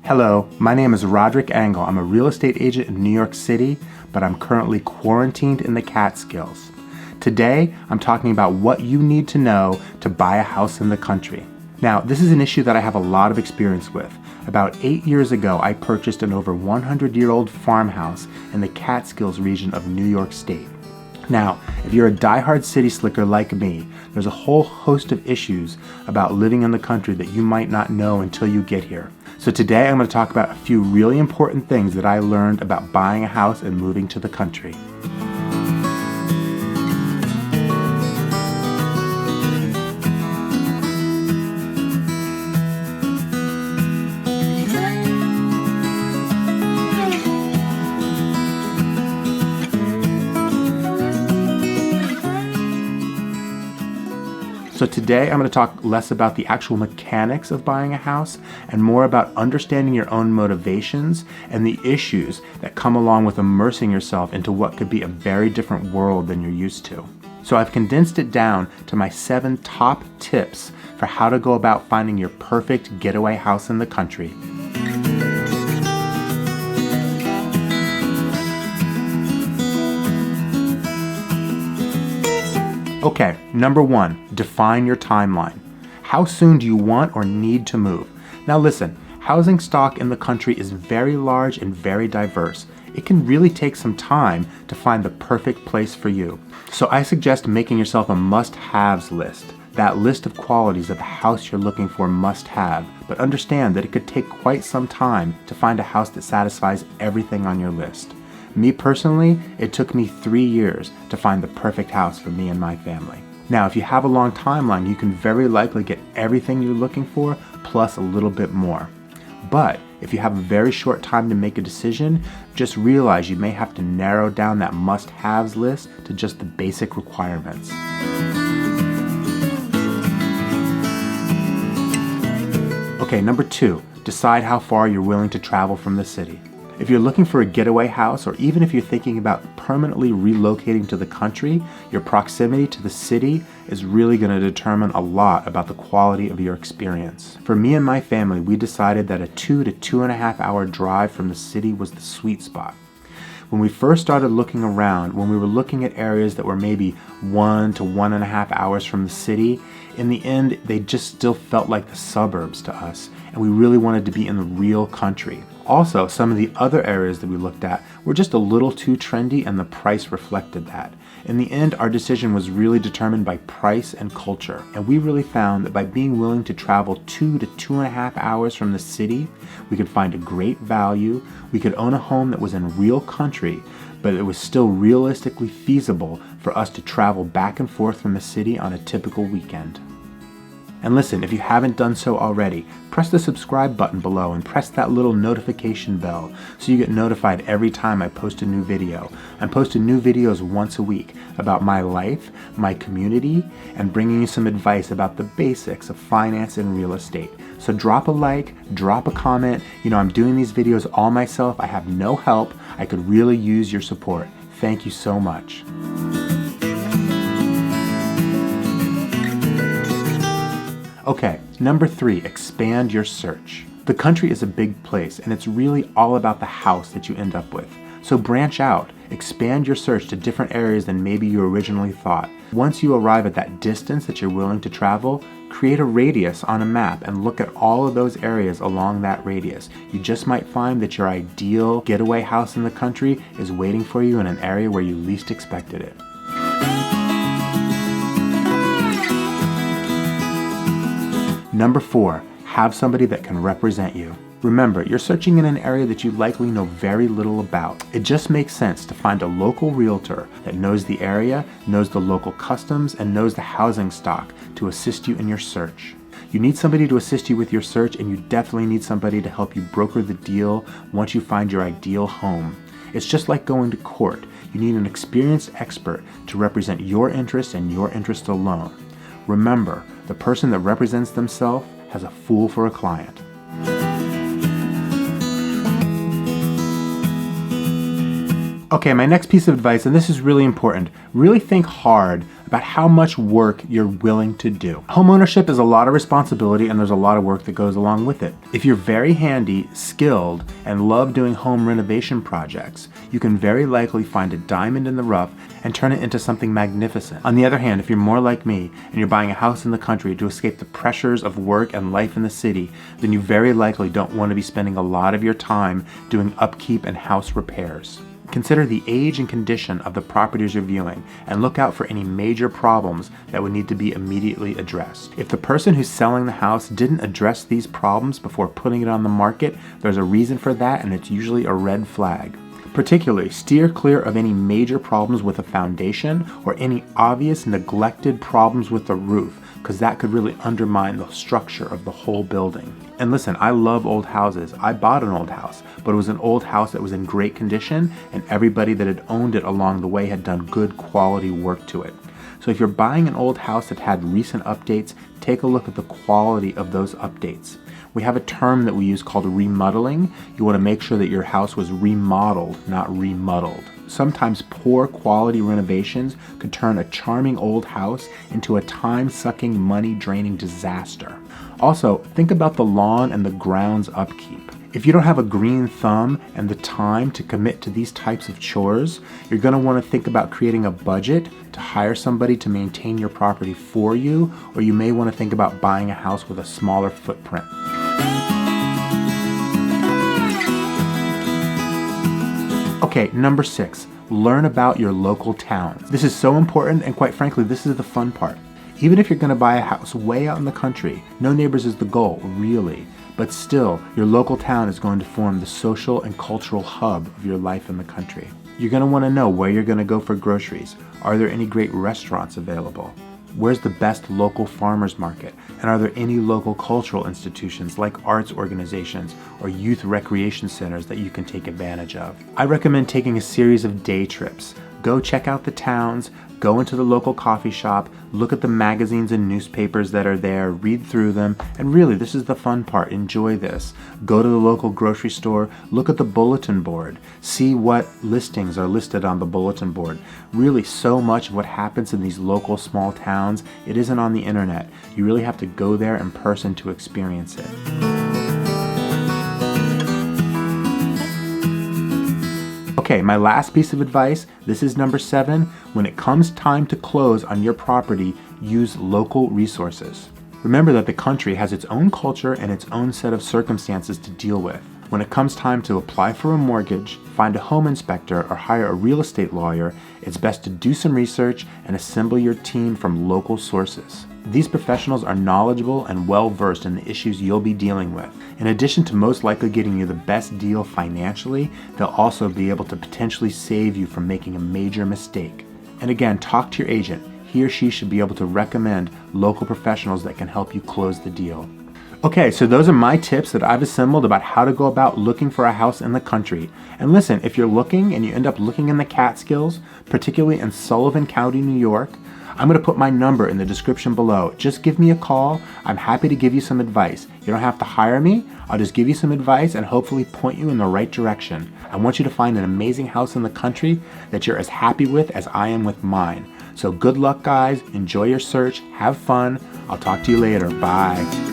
Hello, my name is Roderick Angle. I'm a real estate agent in New York City, but I'm currently quarantined in the Catskills. Today, I'm talking about what you need to know to buy a house in the country. Now, this is an issue that I have a lot of experience with. About 8 years ago, I purchased an over 100-year-old farmhouse in the Catskills region of New York State. Now, if you're a diehard city slicker like me, there's a whole host of issues about living in the country that you might not know until you get here. So today I'm going to talk about a few really important things that I learned about buying a house and moving to the country. So today I'm going to talk less about the actual mechanics of buying a house and more about understanding your own motivations and the issues that come along with immersing yourself into what could be a very different world than you're used to. So I've condensed it down to my 7 top tips for how to go about finding your perfect getaway house in the country. Okay, number 1, define your timeline. How soon do you want or need to move? Now listen, housing stock in the country is very large and very diverse. It can really take some time to find the perfect place for you. So I suggest making yourself a must-haves list. That list of qualities of the house you're looking for must have, but understand that it could take quite some time to find a house that satisfies everything on your list. Me personally, it took me 3 years to find the perfect house for me and my family. Now, if you have a long timeline, you can very likely get everything you're looking for, plus a little bit more. But if you have a very short time to make a decision, just realize you may have to narrow down that must-haves list to just the basic requirements. Okay, number 2, decide how far you're willing to travel from the city. If you're looking for a getaway house, or even if you're thinking about permanently relocating to the country, your proximity to the city is really going to determine a lot about the quality of your experience. For me and my family, we decided that a 2 to 2.5 hour drive from the city was the sweet spot. When we first started looking around, when we were looking at areas that were maybe 1 to 1.5 hours from the city, in the end, they just still felt like the suburbs to us, and we really wanted to be in the real country. Also, some of the other areas that we looked at were just a little too trendy, and the price reflected that. In the end, our decision was really determined by price and culture, and we really found that by being willing to travel 2 to 2.5 hours from the city, we could find a great value, we could own a home that was in real country, but it was still realistically feasible for us to travel back and forth from the city on a typical weekend. And listen, if you haven't done so already, press the subscribe button below and press that little notification bell so you get notified every time I post a new video. I'm posting new videos once a week about my life, my community, and bringing you some advice about the basics of finance and real estate. So drop a like, drop a comment. I'm doing these videos all myself. I have no help. I could really use your support. Thank you so much. Okay, number 3, expand your search. The country is a big place, and it's really all about the house that you end up with. So branch out, expand your search to different areas than maybe you originally thought. Once you arrive at that distance that you're willing to travel, create a radius on a map and look at all of those areas along that radius. You just might find that your ideal getaway house in the country is waiting for you in an area where you least expected it. Number 4, have somebody that can represent you. Remember, you're searching in an area that you likely know very little about. It just makes sense to find a local realtor that knows the area, knows the local customs, and knows the housing stock to assist you in your search. You need somebody to assist you with your search, and you definitely need somebody to help you broker the deal once you find your ideal home. It's just like going to court. You need an experienced expert to represent your interests and your interests alone. Remember, the person that represents themselves has a fool for a client. Okay, my next piece of advice, and this is really important, really think hard about how much work you're willing to do. Homeownership is a lot of responsibility and there's a lot of work that goes along with it. If you're very handy, skilled, and love doing home renovation projects, you can very likely find a diamond in the rough and turn it into something magnificent. On the other hand, if you're more like me and you're buying a house in the country to escape the pressures of work and life in the city, then you very likely don't want to be spending a lot of your time doing upkeep and house repairs. Consider the age and condition of the properties you're viewing and look out for any major problems that would need to be immediately addressed. If the person who's selling the house didn't address these problems before putting it on the market, there's a reason for that and it's usually a red flag. Particularly, steer clear of any major problems with a foundation or any obvious neglected problems with the roof, because that could really undermine the structure of the whole building. And listen, I love old houses. I bought an old house, but it was an old house that was in great condition and everybody that had owned it along the way had done good quality work to it. So if you're buying an old house that had recent updates, take a look at the quality of those updates. We have a term that we use called remodeling. You want to make sure that your house was remodeled, not remuddled. Sometimes poor quality renovations could turn a charming old house into a time-sucking, money-draining disaster. Also, think about the lawn and the grounds upkeep. If you don't have a green thumb and the time to commit to these types of chores, you're going to want to think about creating a budget to hire somebody to maintain your property for you, or you may want to think about buying a house with a smaller footprint. Okay, number 6, learn about your local town. This is so important, and quite frankly, this is the fun part. Even if you're going to buy a house way out in the country, no neighbors is the goal, really. But still, your local town is going to form the social and cultural hub of your life in the country. You're going to want to know where you're going to go for groceries. Are there any great restaurants available? Where's the best local farmers market? And are there any local cultural institutions like arts organizations or youth recreation centers that you can take advantage of? I recommend taking a series of day trips. Go check out the towns, go into the local coffee shop, look at the magazines and newspapers that are there, read through them, and really this is the fun part, enjoy this. Go to the local grocery store, look at the bulletin board, see what listings are listed on the bulletin board. Really, so much of what happens in these local small towns, it isn't on the internet. You really have to go there in person to experience it. Okay, my last piece of advice, this is number 7. When it comes time to close on your property, use local resources. Remember that the country has its own culture and its own set of circumstances to deal with. When it comes time to apply for a mortgage, find a home inspector, or hire a real estate lawyer, it's best to do some research and assemble your team from local sources. These professionals are knowledgeable and well-versed in the issues you'll be dealing with. In addition to most likely getting you the best deal financially, they'll also be able to potentially save you from making a major mistake. And again, talk to your agent. He or she should be able to recommend local professionals that can help you close the deal. Okay, so those are my tips that I've assembled about how to go about looking for a house in the country. And listen, if you're looking and you end up looking in the Catskills, particularly in Sullivan County, New York, I'm going to put my number in the description below. Just give me a call. I'm happy to give you some advice. You don't have to hire me. I'll just give you some advice and hopefully point you in the right direction. I want you to find an amazing house in the country that you're as happy with as I am with mine. So good luck, guys. Enjoy your search. Have fun. I'll talk to you later. Bye.